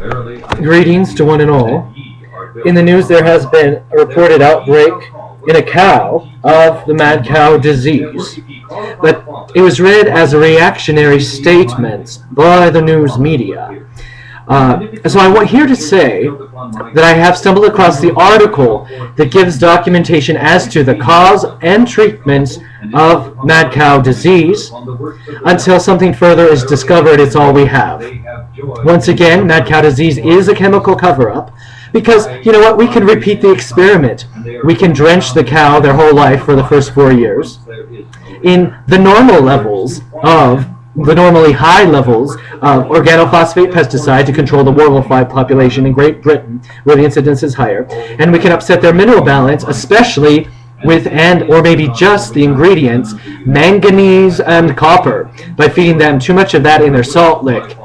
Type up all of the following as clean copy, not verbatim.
Greetings to one and all. In the news, there has been a reported outbreak in a cow of the Madcow disease, but it was read as a reactionary statement by the news media. So I'm here to say that I have stumbled across the article that gives documentation as to the cause and treatments of Madcow disease. Until something further is discovered, it's all we have. Once again, Madcow disease is a chemical cover-up because, you know what, we can repeat the experiment. We can drench the cow their whole life for the first 4 years in the normal levels of the normally high levels of organophosphate pesticide to control the warble fly population in Great Britain, where the incidence is higher. And we can upset their mineral balance, especially with or maybe just the ingredients, manganese and copper, by feeding them too much of that in their salt lick,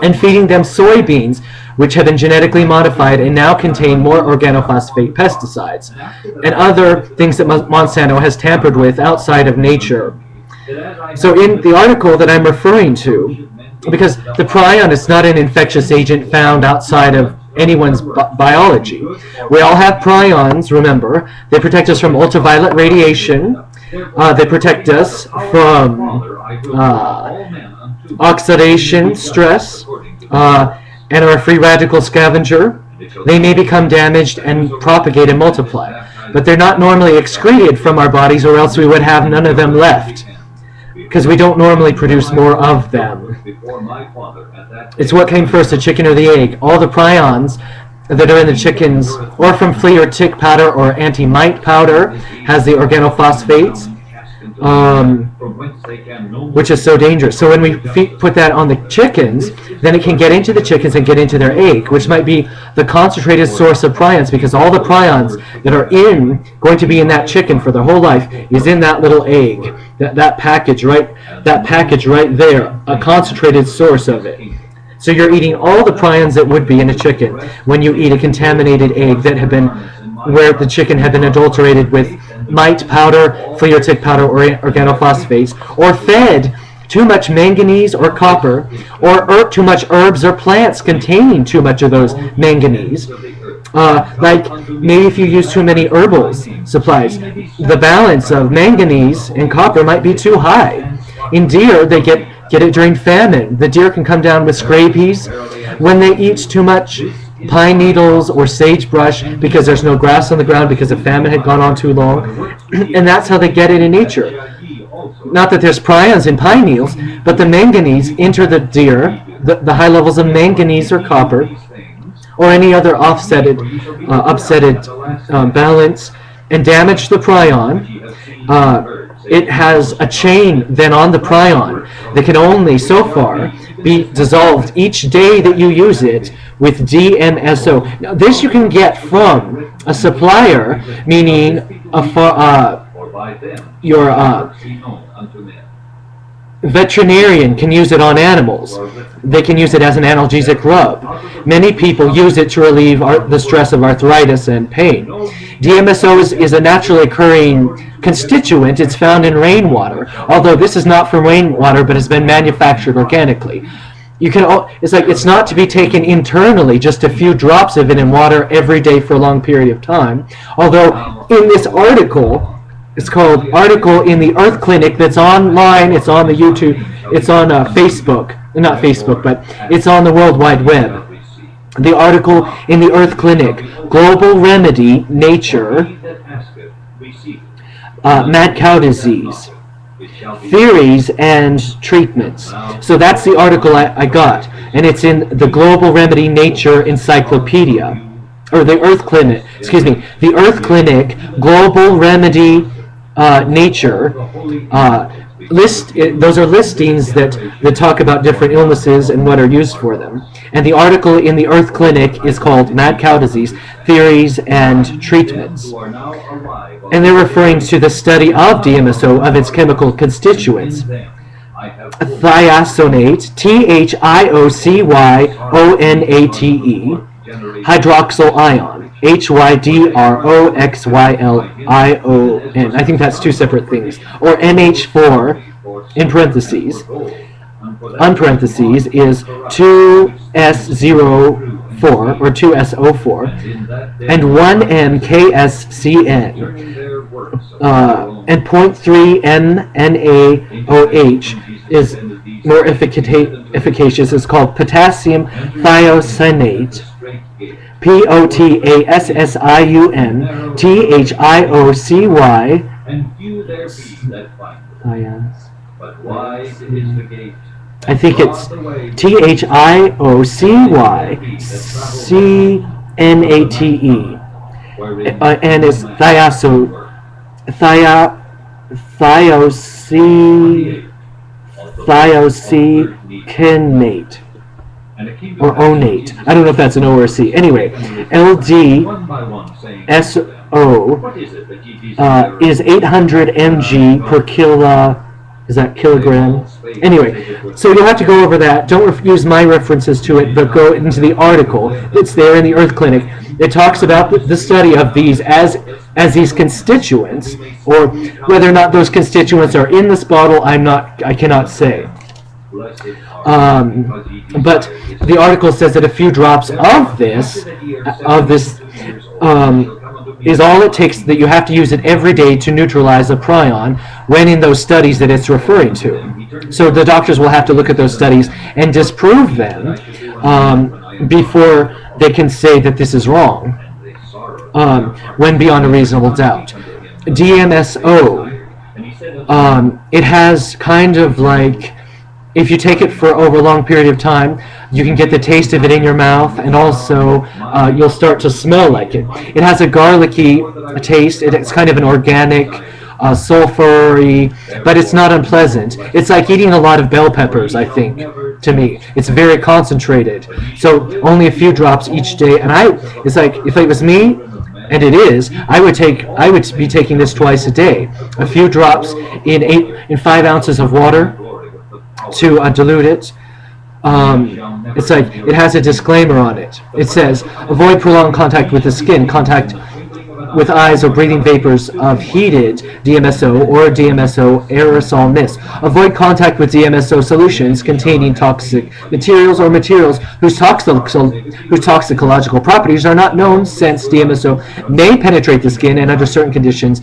and feeding them soybeans, which have been genetically modified and now contain more organophosphate pesticides, and other things that Monsanto has tampered with outside of nature. So in the article that I'm referring to, because the prion is not an infectious agent found outside of anyone's biology. We all have prions, remember. They protect us from ultraviolet radiation. They protect us from oxidation stress, and are a free radical scavenger. They may become damaged and propagate and multiply. But they're not normally excreted from our bodies, or else we would have none of them left, because we don't normally produce more of them. It's what came first, the chicken or the egg. All the prions that are in the chickens, or from flea or tick powder or anti-mite powder, has the organophosphates, which is so dangerous. So when we put that on the chickens, then it can get into the chickens and get into their egg, which might be the concentrated source of prions, because all the prions that are going to be in that chicken for their whole life is in that little egg, that package right there, a concentrated source of it. So you're eating all the prions that would be in a chicken when you eat a contaminated egg that have been, where the chicken had been adulterated with mite powder, flea or tick powder, or organophosphates, or fed too much manganese or copper, or too much herbs or plants containing too much of those manganese. Like maybe if you use too many herbal supplies, the balance of manganese and copper might be too high. In deer, they get it during famine. The deer can come down with scabies when they eat too much pine needles or sagebrush, because there's no grass on the ground because the famine had gone on too long. And that's how they get it in nature. Not that there's prions in pine needles, but the manganese enter the deer, the high levels of manganese or copper, or any other upsetted balance, and damage the prion. It has a chain then on the prion that can only, so far, be dissolved each day that you use it with DMSO. Now, this you can get from a supplier, meaning your veterinarian can use it on animals. They can use it as an analgesic rub. Many people use it to relieve the stress of arthritis and pain. DMSO is a naturally occurring constituent. It's found in rainwater, although this is not from rainwater but has been manufactured organically. It's not to be taken internally, just a few drops of it in water every day for a long period of time. Although in this article, it's called Article in the Earth Clinic, that's online, it's on the YouTube, it's on Facebook, not Facebook, but it's on the World Wide Web. The article in the Earth Clinic, Global Remedy, Nature, Madcow Disease Theories and Treatments. So that's the article I got, and it's in the Global Remedy Nature Encyclopedia, or the Earth Clinic, the Earth Clinic Global Remedy Nature. Those are listings that talk about different illnesses and what are used for them. And the article in the Earth Clinic is called Madcow Disease Theories and Treatments. And they're referring to the study of DMSO, of its chemical constituents. Thiocyonate, Thiocyonate, hydroxyl ion, HYDROXYLION. I think that's two separate things. Or NH4, in parentheses. unparentheses, is 2S04 or 2SO4, and 1M KSCN, and 0.3 M NaOH is more efficacious. It's called potassium thiocyonate. POTASSIUN I think it's THIOCYCNATE, and it's thiocyginate or onate. I don't know if that's an O or a C. Anyway, LDSO is 800 mg per kilo. Is that kilogram? Anyway, so you'll have to go over that. Don't use my references to it, but go into the article. It's there in the Earth Clinic. It talks about the study of these as these constituents, or whether or not those constituents are in this bottle. I cannot say. But the article says that a few drops of this is all it takes, that you have to use it every day to neutralize a prion when in those studies that it's referring to. So the doctors will have to look at those studies and disprove them before they can say that this is wrong, when beyond a reasonable doubt. DMSO, it has kind of like, if you take it for over a long period of time, you can get the taste of it in your mouth, and also you'll start to smell like it. It has a garlicky taste. It's kind of an organic, sulfury, but it's not unpleasant. It's like eating a lot of bell peppers, I think, to me. It's very concentrated. So only a few drops each day. And it's like, if it was me, and it is, I would be taking this twice a day. A few drops in 5 ounces of water to dilute it. It's like, it has a disclaimer on it. It says, avoid prolonged contact with the skin, contact with eyes or breathing vapors of heated DMSO or DMSO aerosol mist. Avoid contact with DMSO solutions containing toxic materials or materials whose toxicological properties are not known, since DMSO may penetrate the skin and under certain conditions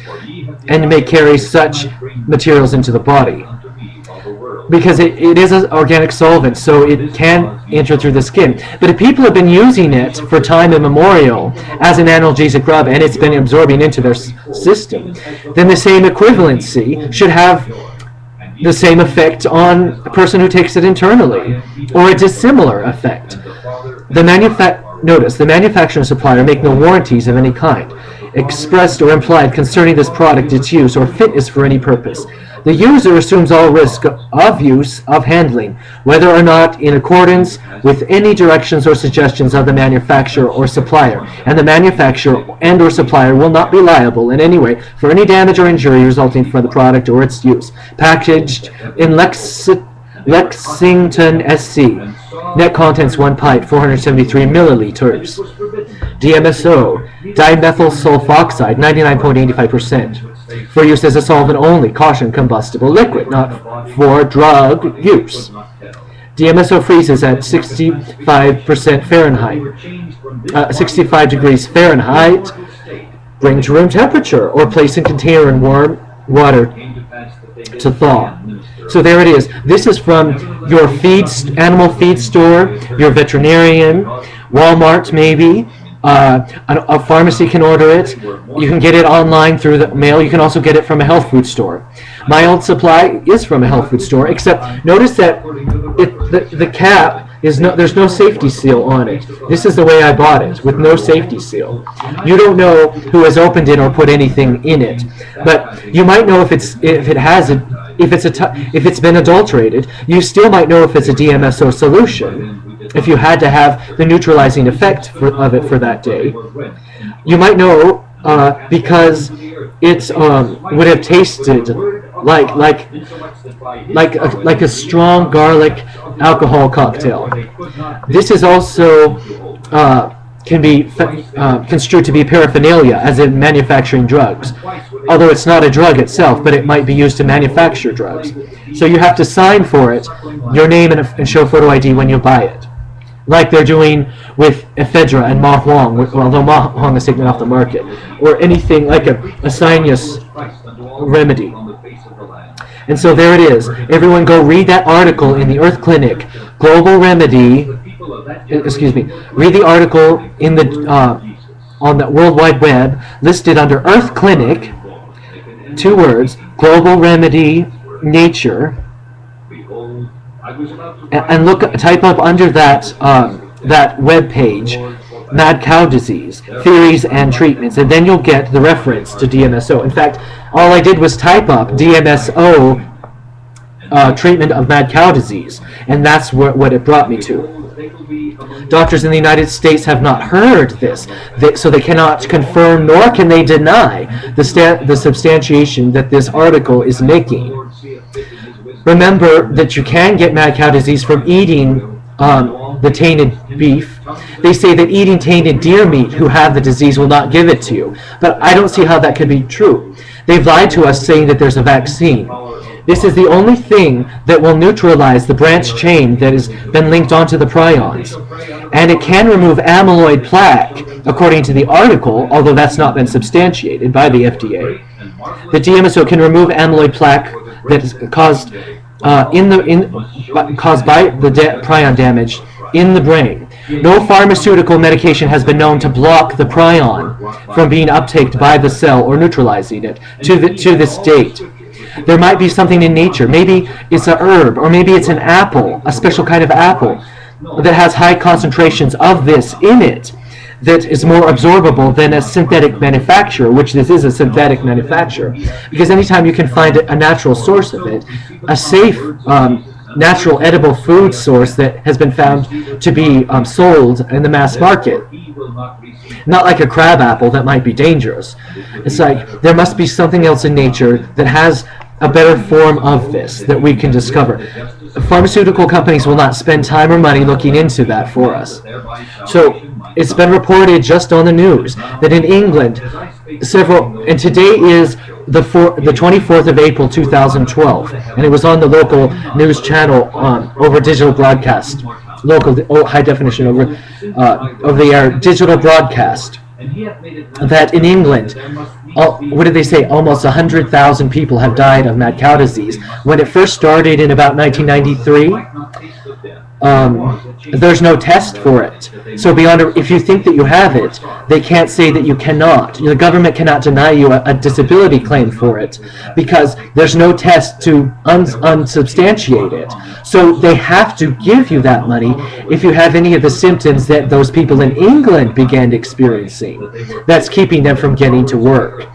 and may carry such materials into the body. Because it is an organic solvent, so it can enter through the skin. But if people have been using it for time immemorial as an analgesic rub, and it's been absorbing into their system, then the same equivalency should have the same effect on a person who takes it internally, or a dissimilar effect. Notice, the manufacturer and supplier make no warranties of any kind, expressed or implied, concerning this product, its use, or fitness for any purpose. The user assumes all risk of use of handling, whether or not in accordance with any directions or suggestions of the manufacturer or supplier, and the manufacturer and or supplier will not be liable in any way for any damage or injury resulting from the product or its use. Packaged in Lexington, SC. Net contents 1 pint, 473 milliliters. DMSO, dimethyl sulfoxide, 99.85%. For use as a solvent only. Caution, combustible liquid, not for drug use. DMSO freezes at 65% Fahrenheit. 65 degrees Fahrenheit. Bring to room temperature or place in container in warm water to thaw. So there it is. This is from your animal feed store, your veterinarian, Walmart maybe. A pharmacy can order it. You can get it online through the mail. You can also get it from a health food store. My old supply is from a health food store, except notice that the cap is there's no safety seal on it. This is the way I bought it, with no safety seal. You don't know who has opened it or put anything in it, but you might know if it's been adulterated. You still might know if it's a DMSO solution, if you had to have the neutralizing effect of it for that day. You might know because it would have tasted like a strong garlic alcohol cocktail. This is also can be construed to be paraphernalia, as in manufacturing drugs. although it's not a drug itself, but it might be used to manufacture drugs. So you have to sign for it, your name and show photo ID when you buy it. Like they're doing with ephedra and ma huang, although ma huang is taken off the market, or anything like a sinus remedy. And so there it is. Everyone go read that article in the Earth Clinic, Global Remedy, read the article in the on the World Wide Web, listed under Earth Clinic, 2 words, Global Remedy, Nature, and type up under that that web page, Madcow Disease Theories and Treatments, and then you'll get the reference to DMSO. In fact, all I did was type up DMSO treatment of Madcow disease, and that's what it brought me to. Doctors in the United States have not heard this, so they cannot confirm nor can they deny the substantiation that this article is making. Remember that you can get mad cow disease from eating the tainted beef. They say that eating tainted deer meat who have the disease will not give it to you, but I don't see how that could be true. They've lied to us saying that there's a vaccine. This is the only thing that will neutralize the branch chain that has been linked onto the prions. And it can remove amyloid plaque, according to the article, although that's not been substantiated by the FDA. The DMSO can remove amyloid plaque that is caused caused by the prion damage in the brain. No pharmaceutical medication has been known to block the prion from being uptaked by the cell or neutralizing it to this date. There might be something in nature. Maybe it's a herb, or maybe it's an apple, a special kind of apple that has high concentrations of this in it that is more absorbable than a synthetic manufacturer, which this is a synthetic manufacturer. Because anytime you can find a natural source of it, a safe natural edible food source that has been found to be sold in the mass market. Not like a crab apple that might be dangerous. It's like there must be something else in nature that has a better form of this that we can discover. Pharmaceutical companies will not spend time or money looking into that for us. So it's been reported just on the news that in England, and today is the 24th of April 2012, and it was on the local news channel over digital broadcast, local high definition over the air digital broadcast, that in England, what did they say, almost 100,000 people have died of mad cow disease. When it first started in about 1993, there's no test for it. So if you think that you have it, they can't say that you cannot. The government cannot deny you a disability claim for it because there's no test to unsubstantiate it. So they have to give you that money if you have any of the symptoms that those people in England began experiencing. That's keeping them from getting to work.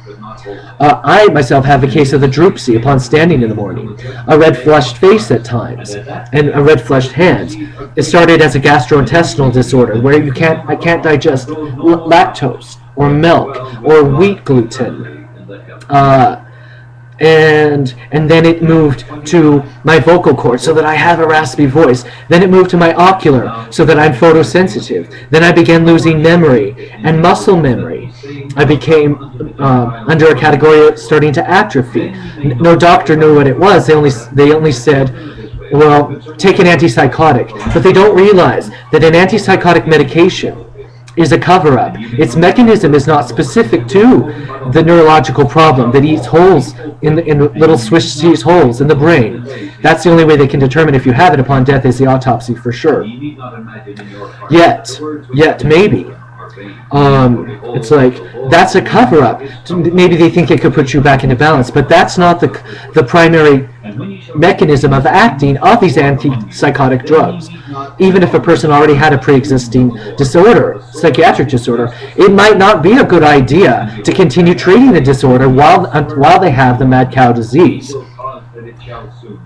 I myself have a case of the dropsy upon standing in the morning, a red flushed face at times, and a red flushed hands. It started as a gastrointestinal disorder where I can't digest lactose or milk or wheat gluten. And then it moved to my vocal cords so that I have a raspy voice. Then it moved to my ocular so that I'm photosensitive. Then I began losing memory and muscle memory. I became under a category starting to atrophy. No doctor knew what it was. They only said, well, take an antipsychotic. But they don't realize that an antipsychotic medication is a cover-up. Its mechanism is not specific to the neurological problem that eats holes in little Swiss holes in the brain. That's the only way they can determine if you have it upon death is the autopsy for sure. Yet, maybe. It's like, that's a cover-up. Maybe they think it could put you back into balance, but that's not the primary mechanism of acting of these antipsychotic drugs. Even if a person already had a pre-existing disorder, psychiatric disorder, it might not be a good idea to continue treating the disorder while they have the mad cow disease.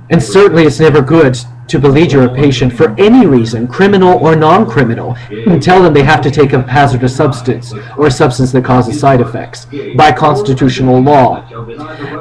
And certainly it's never good to beleaguer a patient for any reason, criminal or non-criminal, and tell them they have to take a hazardous substance or a substance that causes side effects by constitutional law.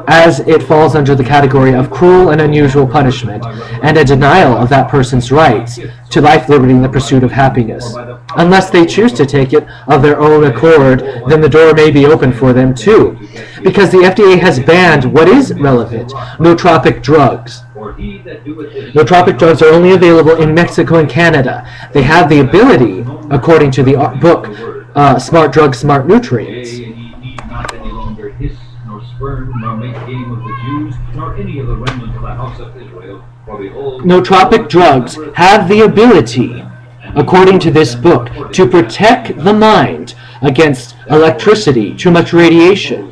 as it falls under the category of cruel and unusual punishment, and a denial of that person's rights to life, liberty, and the pursuit of happiness. Unless they choose to take it of their own accord, then the door may be open for them too, because the FDA has banned what is relevant, nootropic drugs. Nootropic drugs are only available in Mexico and Canada. They have the ability, according to the book, Smart Drugs, Smart Nutrients. Nootropic drugs have the ability, according to this book, to protect the mind against electricity, too much radiation.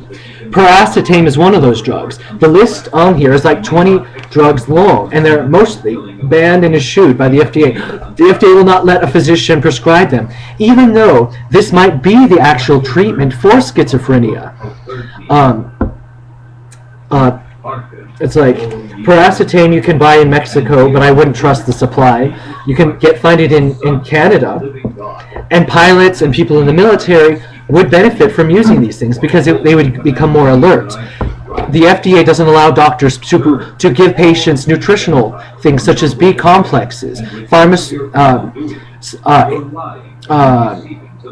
Piracetame is one of those drugs. The list on here is like 20 drugs long, and they're mostly banned and eschewed by the FDA. The FDA will not let a physician prescribe them, even though this might be the actual treatment for schizophrenia. It's like Piracetame you can buy in Mexico, but I wouldn't trust the supply. You can find it in Canada, and pilots and people in the military would benefit from using these things because they would become more alert. The FDA doesn't allow doctors to give patients nutritional things such as B complexes,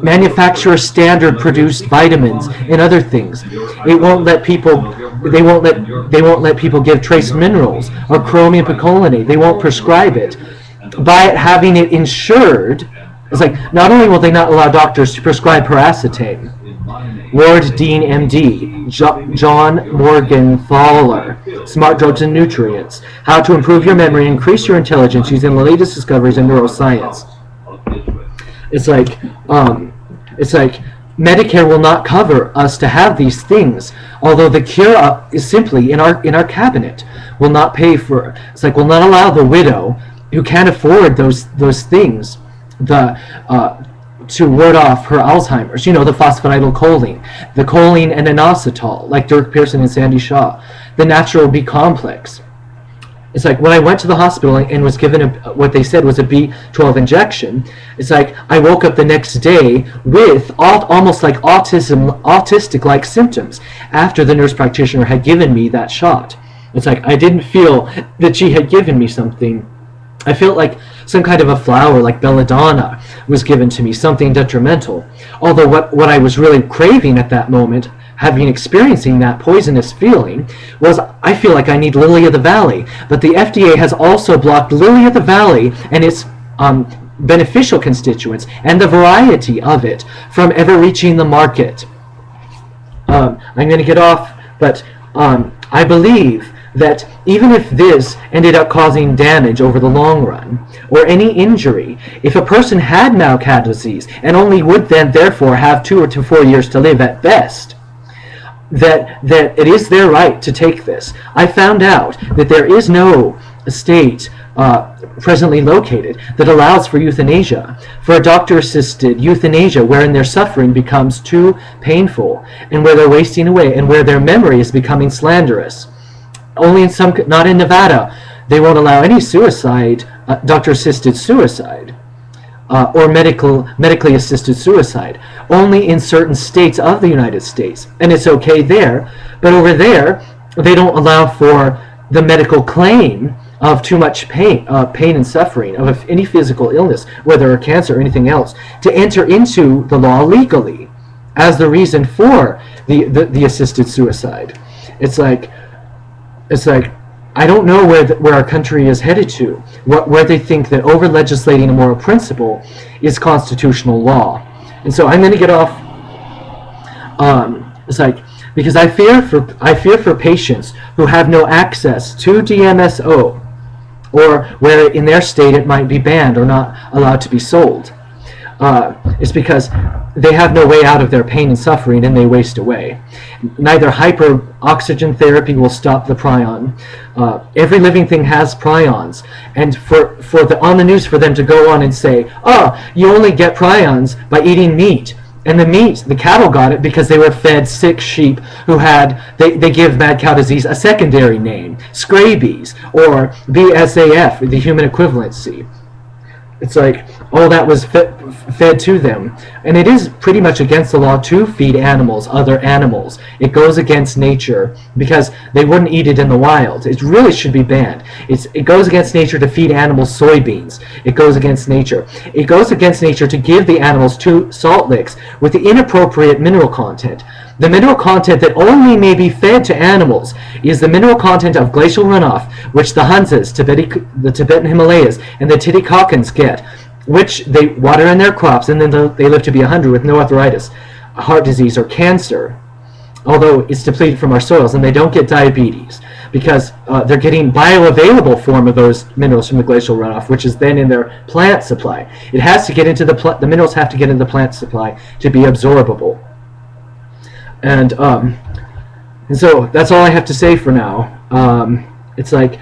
manufacturer standard produced vitamins and other things. It won't let people. They won't let people give trace minerals or chromium picolinate. They won't prescribe it. By having it insured, it's like not only will they not allow doctors to prescribe Piracetame, Ward Dean MD, John Morgenthaler, Smart Drugs and Nutrients, How to Improve Your Memory and Increase Your Intelligence Using the Latest Discoveries in Neuroscience. It's like Medicare will not cover us to have these things, although the cure is simply in our cabinet. Will not pay for. It's like will not allow the widow who can't afford those things to ward off her Alzheimer's. You know, the phosphatidylcholine, the choline and inositol, like Dirk Pearson and Sandy Shaw, the natural B complex. It's like when I went to the hospital and was given what they said was a B12 injection, it's like I woke up the next day with almost like autistic-like symptoms after the nurse practitioner had given me that shot. It's like I didn't feel that she had given me something. I felt like some kind of a flower like belladonna was given to me, something detrimental. Although what I was really craving at that moment, experiencing that poisonous feeling, was I feel like I need lily of the valley. But the FDA has also blocked lily of the valley and its beneficial constituents and the variety of it from ever reaching the market. I'm going to get off, but I believe that even if this ended up causing damage over the long run, or any injury, if a person had Madcow disease and only would then therefore have 2 to 4 years to live at best, that it is their right to take this. I found out that there is no state presently located that allows for euthanasia, for a doctor-assisted euthanasia wherein their suffering becomes too painful and where they're wasting away and where their memory is becoming slanderous. Only in some, not in Nevada, they won't allow any suicide, doctor-assisted suicide, or medically assisted suicide. Only in certain states of the United States, and it's okay there. But over there, they don't allow for the medical claim of too much pain and suffering of any physical illness, whether a cancer or anything else, to enter into the law legally as the reason for the assisted suicide. It's like I don't know where our country is headed to, where they think that over-legislating a moral principle is constitutional law. And so I'm going to get off. It's like because I fear for patients who have no access to DMSO, or where in their state it might be banned or not allowed to be sold. It's because they have no way out of their pain and suffering, and they waste away. Neither hyperoxygen therapy will stop the prion. Every living thing has prions, and on the news for them to go on and say, "Oh, you only get prions by eating meat," and the cattle got it because they were fed sick sheep who had they give Madcow disease a secondary name, scabies or BSAF, the human equivalency. It's like all that was fed to them. And it is pretty much against the law to feed animals, other animals. It goes against nature because they wouldn't eat it in the wild. It really should be banned. It goes against nature to feed animals soybeans. It goes against nature. It goes against nature to give the animals 2 salt licks with the inappropriate mineral content. The mineral content that only may be fed to animals is the mineral content of glacial runoff, which the Hunzas, the Tibetan Himalayas, and the Titicacans get, which they water in their crops, and then they live to be 100 with no arthritis, heart disease, or cancer, although it's depleted from our soils, and they don't get diabetes because they're getting bioavailable form of those minerals from the glacial runoff, which is then in their plant supply. It has to get into the minerals have to get into the plant supply to be absorbable. And so that's all I have to say for now. It's like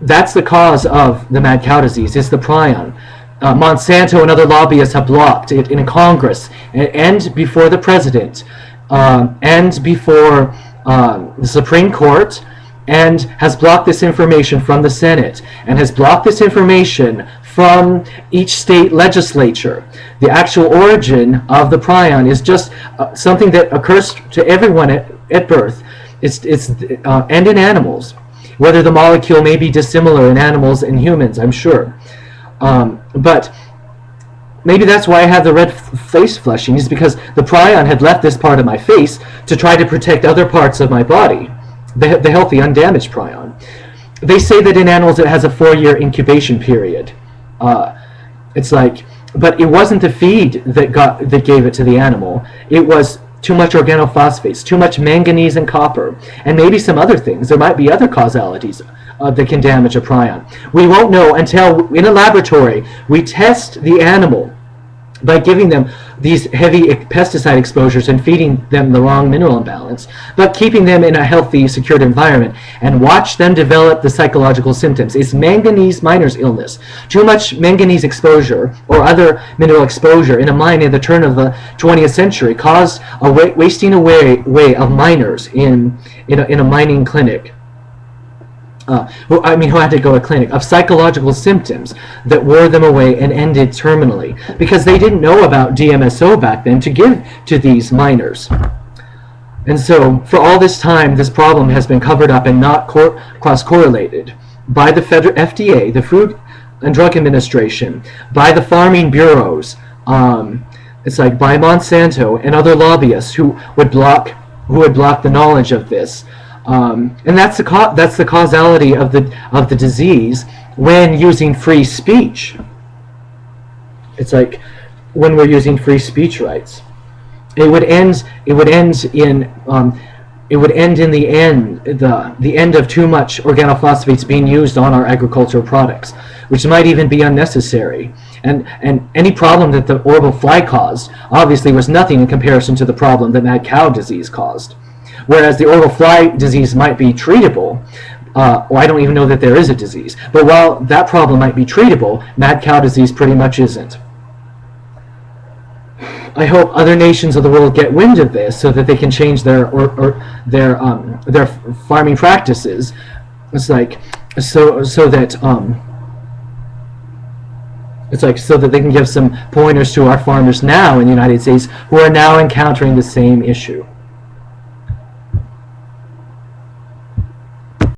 that's the cause of the mad cow disease. It's the prion. Monsanto and other lobbyists have blocked it in Congress and before the president and before the Supreme Court, and has blocked this information from the Senate and has blocked this information from each state legislature. The actual origin of the prion is just something that occurs to everyone at birth. And in animals, whether the molecule may be dissimilar in animals and humans, I'm sure. But maybe that's why I have the red face flushing, is because the prion had left this part of my face to try to protect other parts of my body, the healthy, undamaged prion. They say that in animals it has a 4-year incubation period. It's like, but it wasn't the feed that gave it to the animal. It was too much organophosphates, too much manganese and copper, and maybe some other things. There might be other causalities that can damage a prion. We won't know until, in a laboratory, we test the animal by giving them these heavy pesticide exposures and feeding them the wrong mineral imbalance, but keeping them in a healthy, secured environment, and watch them develop the psychological symptoms. It's manganese miner's illness. Too much manganese exposure or other mineral exposure in a mine at the turn of the 20th century caused a wasting away of miners in a mining clinic. Who had to go to clinic, of psychological symptoms that wore them away and ended terminally, because they didn't know about DMSO back then to give to these miners. And so for all this time, this problem has been covered up and not cross-correlated by the federal FDA, the Food and Drug Administration, by the farming bureaus, it's like by Monsanto and other lobbyists who would block the knowledge of this. And that's the causality of the disease when using free speech. It's like when we're using free speech rights, it would end in the end of too much organophosphates being used on our agricultural products, which might even be unnecessary. And any problem that the orbital fly caused obviously was nothing in comparison to the problem that mad cow disease caused. Whereas the orbital fly disease might be treatable, I don't even know that there is a disease, but while that problem might be treatable, mad cow disease pretty much isn't. I hope other nations of the world get wind of this so that they can change their farming practices. It's like so that they can give some pointers to our farmers now in the United States who are now encountering the same issue.